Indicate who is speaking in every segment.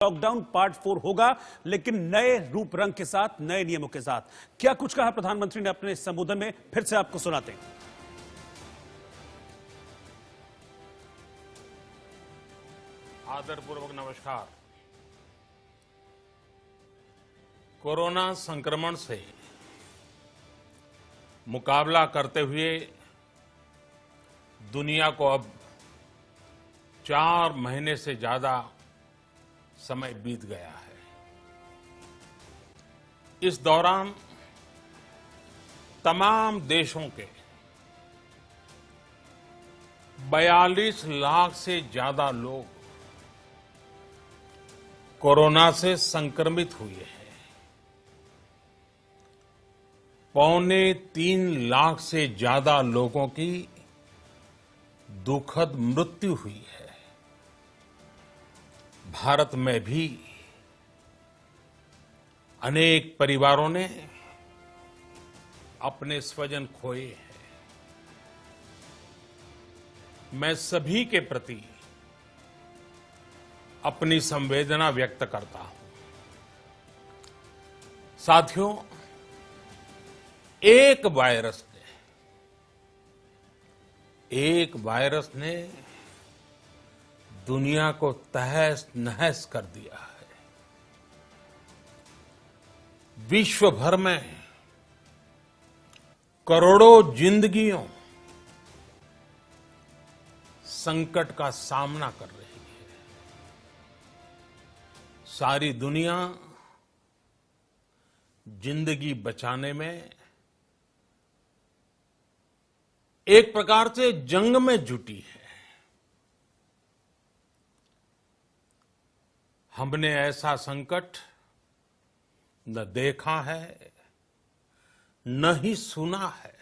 Speaker 1: Lockdown part 4 होगा, लेकिन नए रूप रंग के साथ, नए नियमों के साथ। क्या कुछ कहा प्रधानमंत्री ने अपने संबोधन में, फिर से आपको सुनाते हैं।
Speaker 2: आदरपूर्वक नमस्कार। कोरोना संक्रमण से मुकाबला करते हुए दुनिया को अब 4 महीने से ज्यादा समय बीत गया है। इस दौरान तमाम देशों के 42 लाख से ज्यादा लोग कोरोना से संक्रमित हुए हैं। 2.25 लाख से ज्यादा लोगों की दुखद मृत्यु हुई है। भारत में भी अनेक परिवारों ने अपने स्वजन खोए हैं। मैं सभी के प्रति अपनी संवेदना व्यक्त करता हूं। साथियों, एक वायरस ने दुनिया को तहस नहस कर दिया है। विश्व भर में करोड़ों जिंदगियों संकट का सामना कर रही है। सारी दुनिया जिंदगी बचाने में एक प्रकार से जंग में जुटी है। हमने ऐसा संकट न देखा है, न ही सुना है।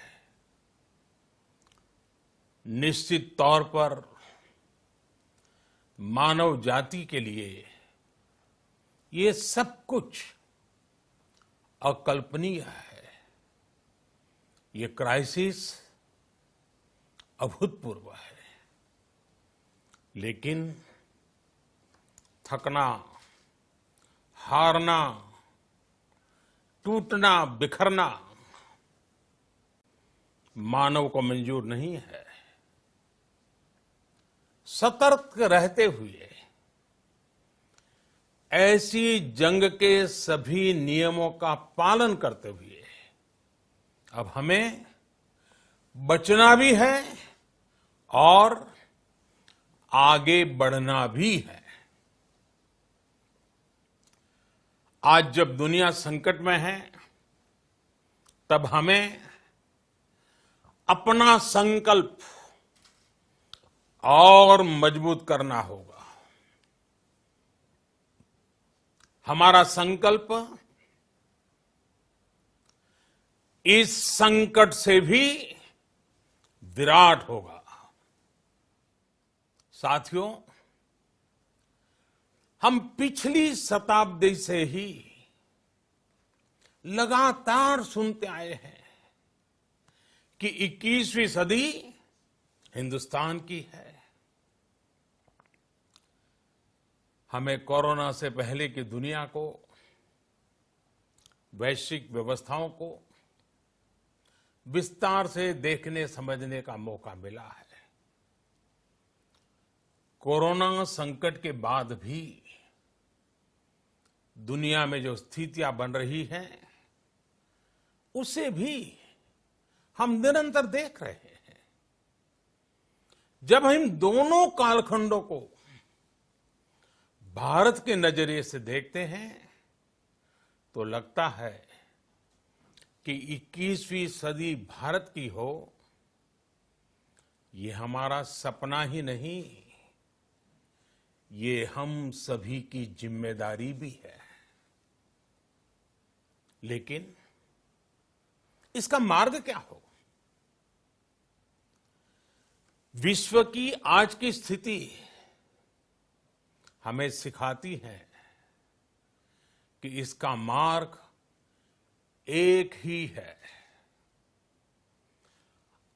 Speaker 2: निश्चित तौर पर मानव जाति के लिए ये सब कुछ अकल्पनीय है। ये क्राइसिस अभूतपूर्व है। लेकिन थकना, हारना, टूटना, बिखरना मानव को मंजूर नहीं है। सतर्क रहते हुए ऐसी जंग के सभी नियमों का पालन करते हुए अब हमें बचना भी है और आगे बढ़ना भी है। आज जब दुनिया संकट में है, तब हमें अपना संकल्प और मजबूत करना होगा। हमारा संकल्प इस संकट से भी विराट होगा। साथियों, हम पिछली शताब्दी से ही लगातार सुनते आए हैं कि 21वीं सदी हिंदुस्तान की है। हमें कोरोना से पहले की दुनिया को, वैश्विक व्यवस्थाओं को विस्तार से देखने समझने का मौका मिला है। कोरोना संकट के बाद भी दुनिया में जो स्थितियां बन रही हैं, उसे भी हम निरंतर देख रहे हैं। जब हम दोनों कालखंडों को भारत के नजरिए से देखते हैं, तो लगता है कि 21वीं सदी भारत की हो, ये हमारा सपना ही नहीं, ये हम सभी की जिम्मेदारी भी है। लेकिन इसका मार्ग क्या हो? विश्व की आज की स्थिति हमें सिखाती है कि इसका मार्ग एक ही है,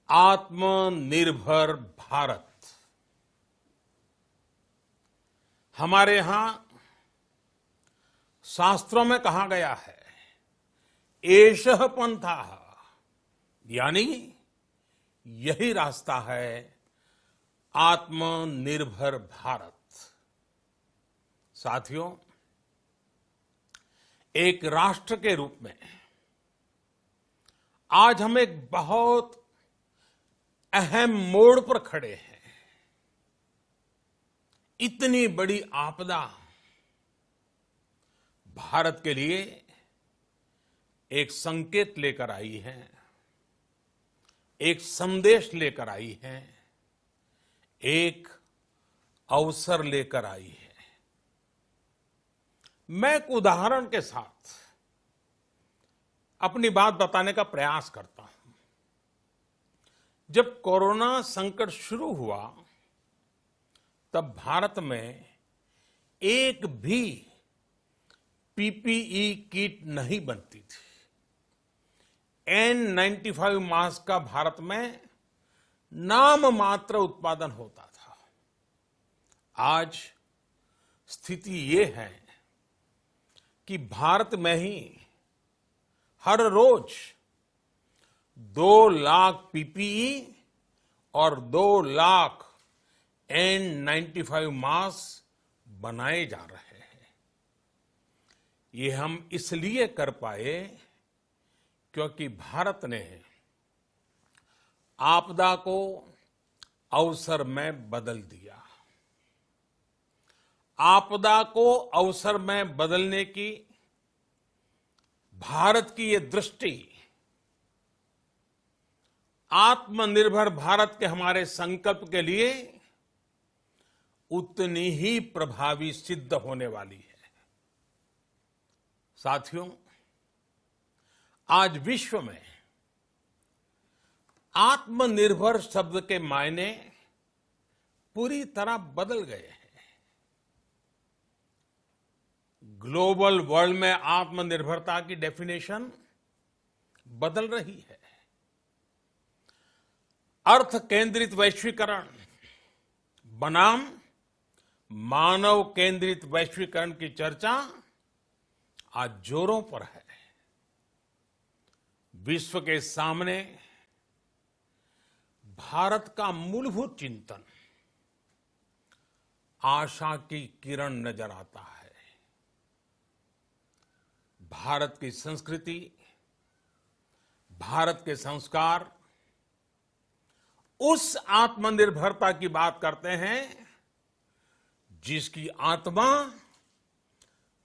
Speaker 2: आत्मनिर्भर भारत। हमारे यहां शास्त्रों में कहा गया है, एषः पंथः, यानी यही रास्ता है आत्मनिर्भर भारत। साथियों, एक राष्ट्र के रूप में आज हम एक बहुत अहम मोड़ पर खड़े हैं। इतनी बड़ी आपदा भारत के लिए एक संकेत लेकर आई है, एक संदेश लेकर आई है, एक अवसर लेकर आई है। मैं एक उदाहरण के साथ अपनी बात बताने का प्रयास करता हूं। जब कोरोना संकट शुरू हुआ, तब भारत में एक भी पीपीई किट नहीं बनती थी। N95 मास्क का भारत में नाम मात्र उत्पादन होता था। आज स्थिति ये है कि भारत में ही हर रोज 2 लाख पीपीई और 2 लाख N95 मास्क बनाए जा रहे हैं। ये हम इसलिए कर पाए क्योंकि भारत ने आपदा को अवसर में बदल दिया। आपदा को अवसर में बदलने की भारत की ये दृष्टि आत्मनिर्भर भारत के हमारे संकल्प के लिए उतनी ही प्रभावी सिद्ध होने वाली है। साथियों, आज विश्व में आत्मनिर्भर शब्द के मायने पूरी तरह बदल गए हैं। ग्लोबल वर्ल्ड में आत्मनिर्भरता की डेफिनेशन बदल रही है। अर्थ केंद्रित वैश्वीकरण बनाम मानव केंद्रित वैश्वीकरण की चर्चा आज जोरों पर है। विश्व के सामने भारत का मूलभूत चिंतन आशा की किरण नजर आता है। भारत की संस्कृति, भारत के संस्कार उस आत्मनिर्भरता की बात करते हैं जिसकी आत्मा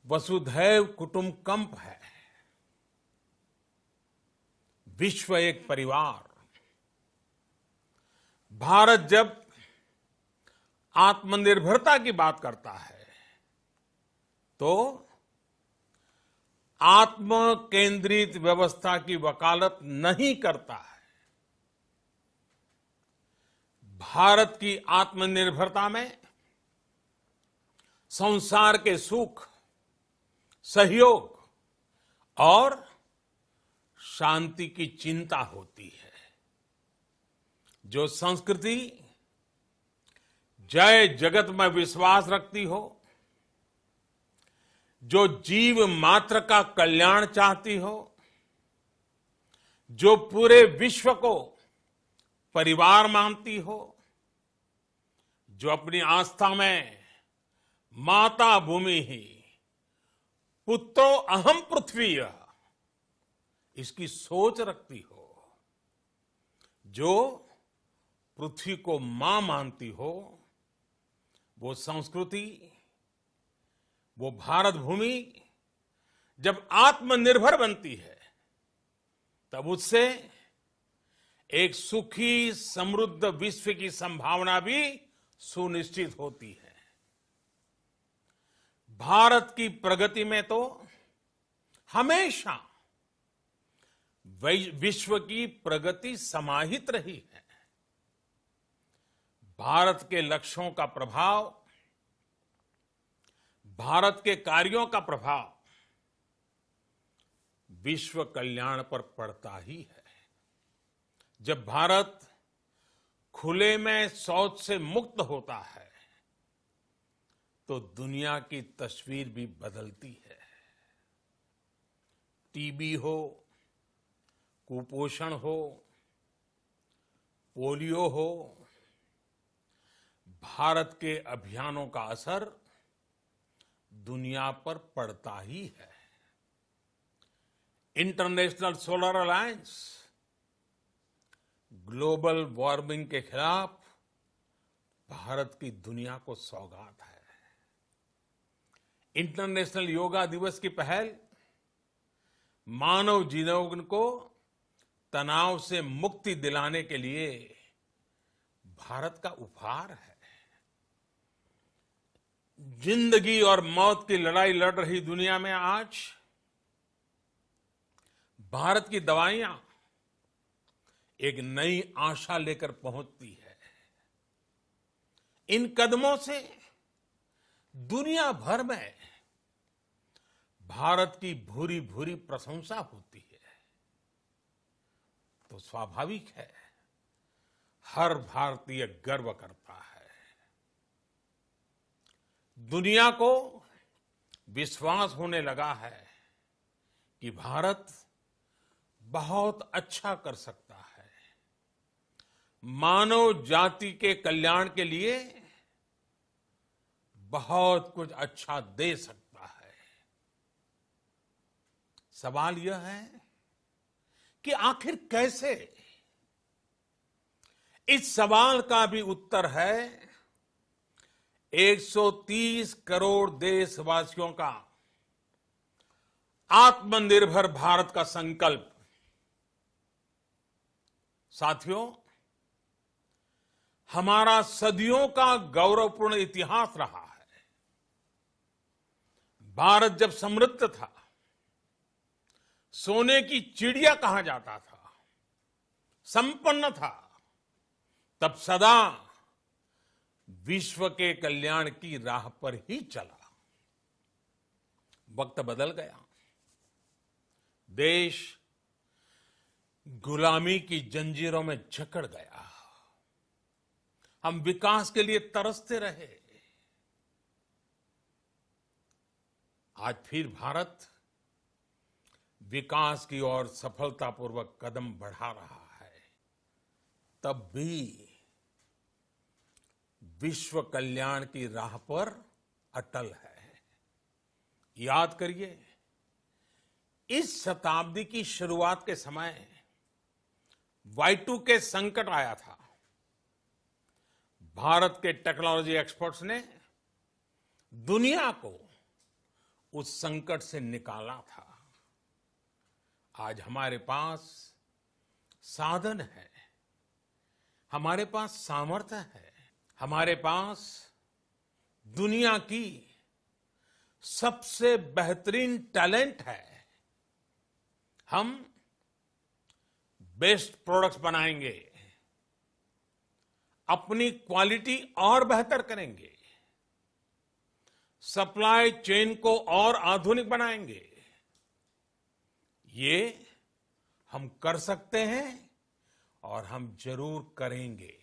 Speaker 2: वसुधैव कुटुंबकम है। विश्व एक परिवार। भारत जब आत्मनिर्भरता की बात करता है तो आत्म केंद्रित व्यवस्था की वकालत नहीं करता है। भारत की आत्मनिर्भरता में संसार के सुख, सहयोग और शांति की चिंता होती है। जो संस्कृति जय जगत में विश्वास रखती हो, जो जीव मात्र का कल्याण चाहती हो, जो पूरे विश्व को परिवार मानती हो, जो अपनी आस्था में माता भूमि ही पुत्रो अहम पृथ्वी इसकी सोच रखती हो, जो पृथ्वी को मां मानती हो, वो संस्कृति, वो भारत भूमि जब आत्मनिर्भर बनती है तब उससे एक सुखी समृद्ध विश्व की संभावना भी सुनिश्चित होती है। भारत की प्रगति में तो हमेशा विश्व की प्रगति समाहित रही है। भारत के लक्ष्यों का प्रभाव, भारत के कार्यों का प्रभाव विश्व कल्याण पर पड़ता ही है। जब भारत खुले में शौच से मुक्त होता है तो दुनिया की तस्वीर भी बदलती है। टीबी हो, कुपोषण हो, पोलियो हो, भारत के अभियानों का असर दुनिया पर पड़ता ही है। International solar alliance global warming के खिलाफ भारत की दुनिया को सौगात है। इंटरनेशनल योगा दिवस की पहल मानव जीवन को तनाव से मुक्ति दिलाने के लिए भारत का उपहार है। जिंदगी और मौत की लड़ाई लड़ रही दुनिया में आज भारत की दवाइयां एक नई आशा लेकर पहुंचती है। इन कदमों से दुनिया भर में भारत की भूरी भूरी प्रशंसा होती है। तो स्वाभाविक है, हर भारतीय गर्व करता है। दुनिया को विश्वास होने लगा है कि भारत बहुत अच्छा कर सकता है, मानव जाति के कल्याण के लिए बहुत कुछ अच्छा दे सकता है। सवाल यह है कि आखिर कैसे? इस सवाल का भी उत्तर है 130 करोड़ देशवासियों का आत्मनिर्भर भारत का संकल्प। साथियों, हमारा सदियों का गौरवपूर्ण इतिहास रहा है। भारत जब समृद्ध था, सोने की चिड़िया कहा जाता था, संपन्न था, तब सदा विश्व के कल्याण की राह पर ही चला। वक्त बदल गया, देश गुलामी की जंजीरों में जकड़ गया। हम विकास के लिए तरसते रहे। आज फिर भारत विकास की ओर सफलतापूर्वक कदम बढ़ा रहा है। तब भी विश्व कल्याण की राह पर अटल है। याद करिए, इस शताब्दी की शुरुआत के समय Y2K संकट आया था। भारत के टेक्नोलॉजी एक्सपर्ट्स ने दुनिया को उस संकट से निकाला था। आज हमारे पास साधन है, हमारे पास सामर्थ्य है, हमारे पास दुनिया की सबसे बेहतरीन टैलेंट है। हम बेस्ट प्रोडक्ट्स बनाएंगे, अपनी क्वालिटी और बेहतर करेंगे, सप्लाई चेन को और आधुनिक बनाएंगे। ये हम कर सकते हैं और हम जरूर करेंगे।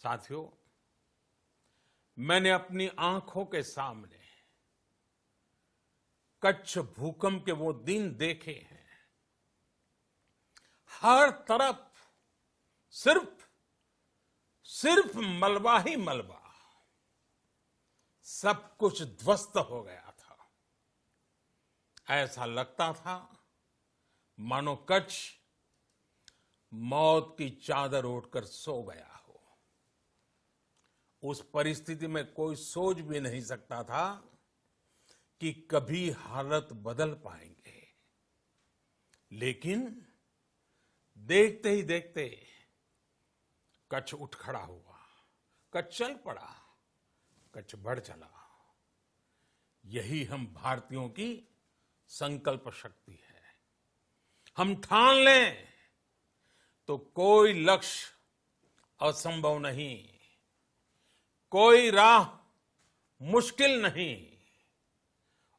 Speaker 2: साथियों, मैंने अपनी आंखों के सामने कच्छ भूकंप के वो दिन देखे हैं। हर तरफ सिर्फ मलबा ही मलबा, सब कुछ ध्वस्त हो गया था। ऐसा लगता था मानो कच्छ मौत की चादर ओढ़कर सो गया हो। उस परिस्थिति में कोई सोच भी नहीं सकता था कि कभी हालत बदल पाएंगे। लेकिन देखते ही देखते कच्छ उठ खड़ा हुआ, कच्छ चल पड़ा, कच्छ बढ़ चला। यही हम भारतीयों की संकल्प शक्ति है। हम ठान लें तो कोई लक्ष्य असंभव नहीं, कोई राह मुश्किल नहीं।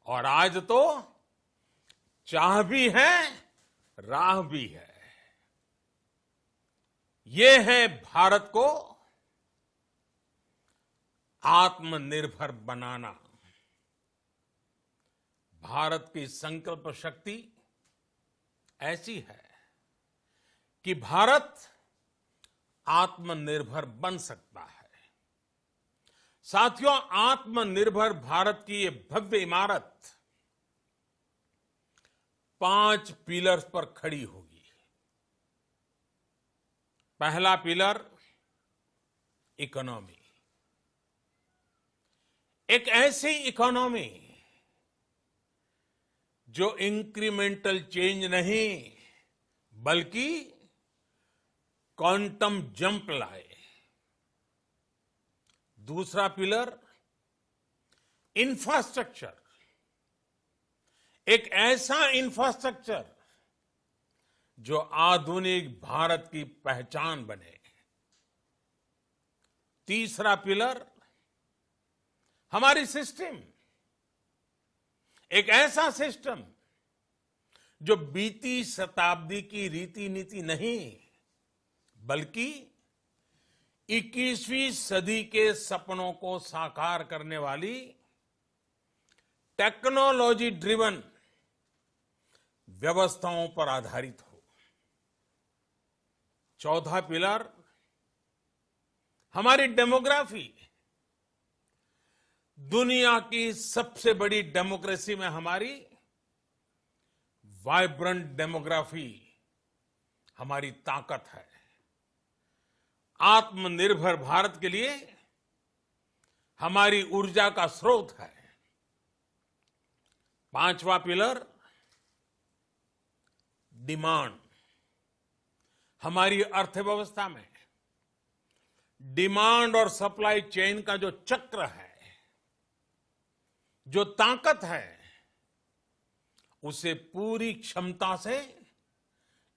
Speaker 2: और आज तो चाह भी है, राह भी है। ये है भारत को आत्मनिर्भर बनाना। भारत की संकल्प शक्ति ऐसी है कि भारत आत्मनिर्भर बन सकता है। साथियों, आत्मनिर्भर भारत की ये भव्य इमारत 5 पिलर्स पर खड़ी होगी। पहला पिलर इकोनॉमी। एक ऐसी इकोनॉमी जो इंक्रीमेंटल चेंज नहीं बल्कि क्वांटम जंप लाए। दूसरा पिलर इंफ्रास्ट्रक्चर। एक ऐसा इंफ्रास्ट्रक्चर जो आधुनिक भारत की पहचान बने। तीसरा पिलर हमारी सिस्टम। एक ऐसा सिस्टम जो बीती शताब्दी की रीति नीति नहीं बल्कि 21वीं सदी के सपनों को साकार करने वाली टेक्नोलॉजी ड्रिवन व्यवस्थाओं पर आधारित हो। चौथा पिलर हमारी डेमोग्राफी। दुनिया की सबसे बड़ी डेमोक्रेसी में हमारी वाइब्रेंट डेमोग्राफी हमारी ताकत है। आत्मनिर्भर भारत के लिए हमारी ऊर्जा का स्रोत है। पांचवा पिलर डिमांड। हमारी अर्थव्यवस्था में डिमांड और सप्लाई चेन का जो चक्र है, जो ताकत है, उसे पूरी क्षमता से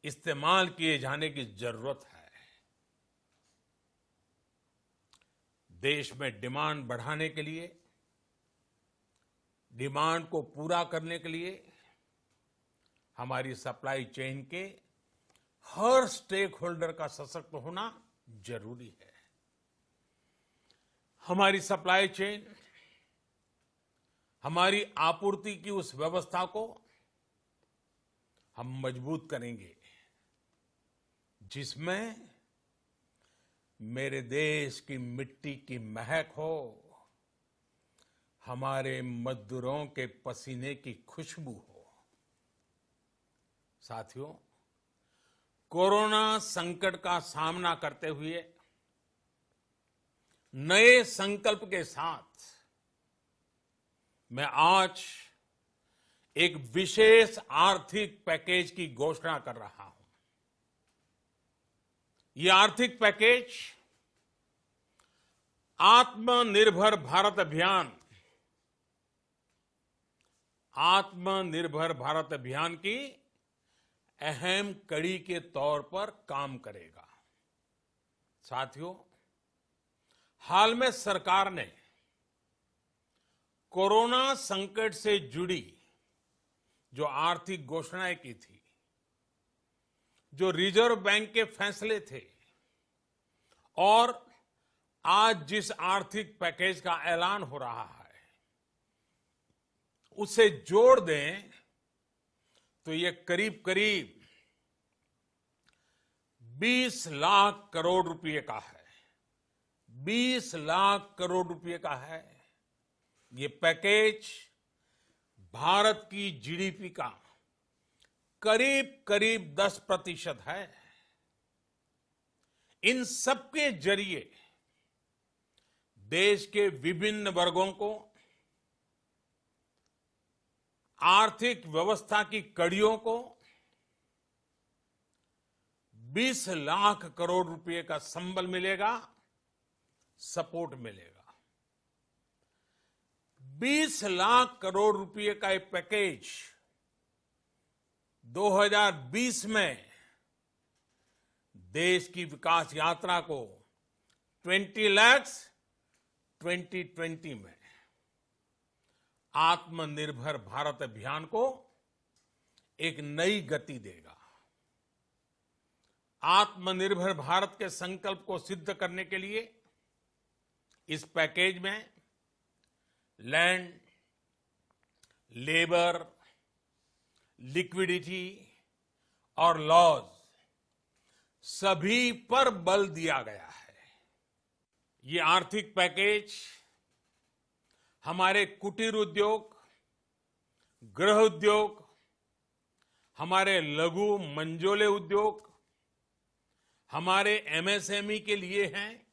Speaker 2: इस्तेमाल किए जाने की जरूरत है। देश में डिमांड बढ़ाने के लिए, डिमांड को पूरा करने के लिए हमारी सप्लाई चेन के हर स्टेक होल्डर का सशक्त होना जरूरी है। हमारी सप्लाई चेन, हमारी आपूर्ति की उस व्यवस्था को हम मजबूत करेंगे जिसमें मेरे देश की मिट्टी की महक हो, हमारे मजदूरों के पसीने की खुशबू हो। साथियों, कोरोना संकट का सामना करते हुए नए संकल्प के साथ मैं आज एक विशेष आर्थिक पैकेज की घोषणा कर रहा हूं। यह आर्थिक पैकेज आत्मनिर्भर भारत अभियान, आत्मनिर्भर भारत अभियान की अहम कड़ी के तौर पर काम करेगा। साथियों, हाल में सरकार ने कोरोना संकट से जुड़ी जो आर्थिक घोषणाएं की थी, जो रिजर्व बैंक के फैसले थे और आज जिस आर्थिक पैकेज का ऐलान हो रहा है, उसे जोड़ दें तो ये करीब करीब 20 लाख करोड़ रुपए का है। 20 लाख करोड़ रुपए का है। ये पैकेज भारत की जीडीपी का करीब करीब 10% है। इन सबके जरिए देश के विभिन्न वर्गों को आर्थिक व्यवस्था की कड़ियों को 20 लाख करोड़ रुपए का संबल मिलेगा, सपोर्ट मिलेगा। 20 लाख करोड़ रुपए का एक पैकेज 2020 में देश की विकास यात्रा को 20 लाख 2020 में आत्मनिर्भर भारत अभियान को एक नई गति देगा। आत्मनिर्भर भारत के संकल्प को सिद्ध करने के लिए इस पैकेज में लैंड, लेबर, लिक्विडिटी और लॉज सभी पर बल दिया गया है। ये आर्थिक पैकेज हमारे कुटीर उद्योग, गृह उद्योग, हमारे लघु मंझोले उद्योग, हमारे एमएसएमई के लिए हैं,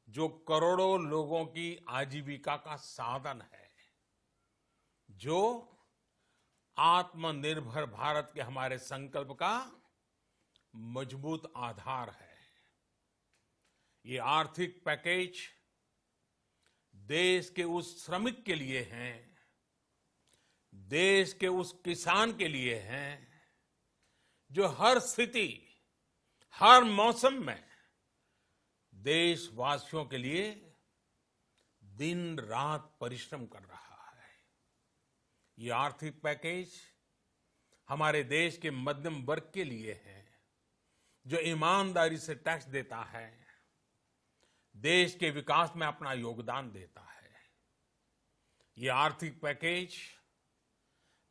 Speaker 2: जो करोड़ों लोगों की आजीविका का साधन है, जो आत्मनिर्भर भारत के हमारे संकल्प का मजबूत आधार है। ये आर्थिक पैकेज देश के उस श्रमिक के लिए हैं, देश के उस किसान के लिए हैं, जो हर स्थिति, हर मौसम में देशवासियों के लिए दिन रात परिश्रम कर रहा है। ये आर्थिक पैकेज हमारे देश के मध्यम वर्ग के लिए है, जो ईमानदारी से टैक्स देता है, देश के विकास में अपना योगदान देता है। ये आर्थिक पैकेज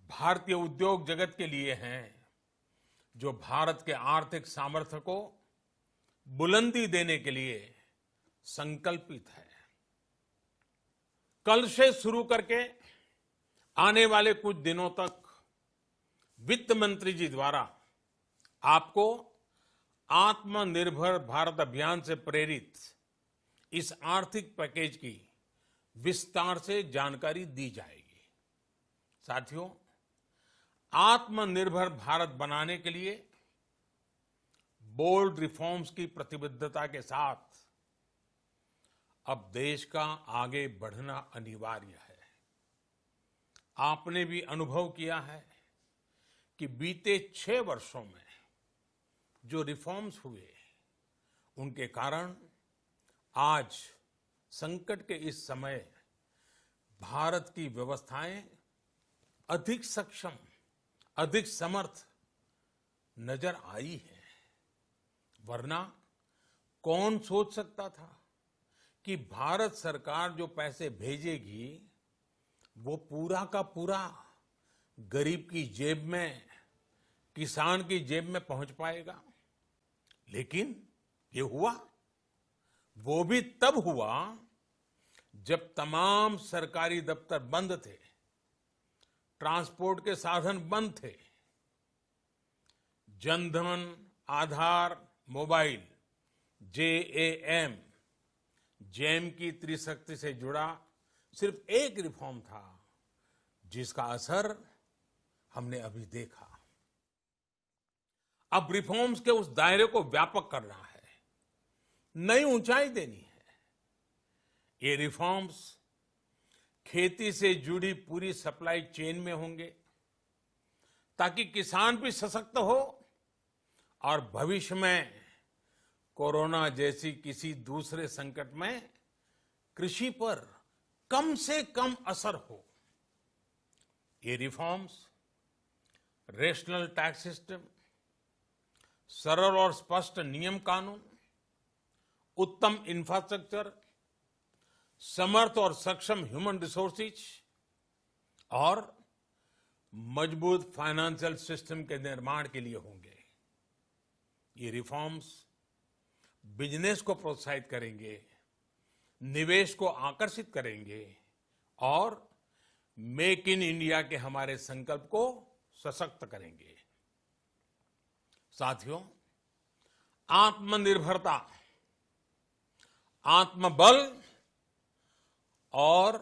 Speaker 2: भारतीय उद्योग जगत के लिए है, जो भारत के आर्थिक सामर्थ्य को बुलंदी देने के लिए संकल्पित है। कल से शुरू करके आने वाले कुछ दिनों तक वित्त मंत्री जी द्वारा आपको आत्मनिर्भर भारत अभियान से प्रेरित इस आर्थिक पैकेज की विस्तार से जानकारी दी जाएगी। साथियों, आत्मनिर्भर भारत बनाने के लिए बोल्ड रिफॉर्म्स की प्रतिबद्धता के साथ अब देश का आगे बढ़ना अनिवार्य है। आपने भी अनुभव किया है कि बीते 6 वर्षों में जो रिफॉर्म्स हुए, उनके कारण आज संकट के इस समय भारत की व्यवस्थाएं अधिक सक्षम, अधिक समर्थ नजर आई है। वरना कौन सोच सकता था कि भारत सरकार जो पैसे भेजेगी वो पूरा का पूरा गरीब की जेब में, किसान की जेब में पहुंच पाएगा। लेकिन ये हुआ, वो भी तब हुआ जब तमाम सरकारी दफ्तर बंद थे, ट्रांसपोर्ट के साधन बंद थे। जनधन, आधार, मोबाइल, जेएएम, जेम की त्रिशक्ति से जुड़ा सिर्फ एक रिफॉर्म था, जिसका असर हमने अभी देखा। अब रिफॉर्म्स के उस दायरे को व्यापक करना है, नई ऊंचाई देनी है। ये रिफॉर्म्स खेती से जुड़ी पूरी सप्लाई चेन में होंगे, ताकि किसान भी सशक्त हो और भविष्य में कोरोना जैसी किसी दूसरे संकट में कृषि पर कम से कम असर हो। ये रिफॉर्म्स रेशनल टैक्स सिस्टम, सरल और स्पष्ट नियम कानून, उत्तम इंफ्रास्ट्रक्चर, समर्थ और सक्षम ह्यूमन रिसोर्सेज और मजबूत फाइनेंशियल सिस्टम के निर्माण के लिए होंगे। ये रिफॉर्म्स बिजनेस को प्रोत्साहित करेंगे, निवेश को आकर्षित करेंगे और मेक इन इंडिया के हमारे संकल्प को सशक्त करेंगे। साथियों, आत्मनिर्भरता, आत्मबल और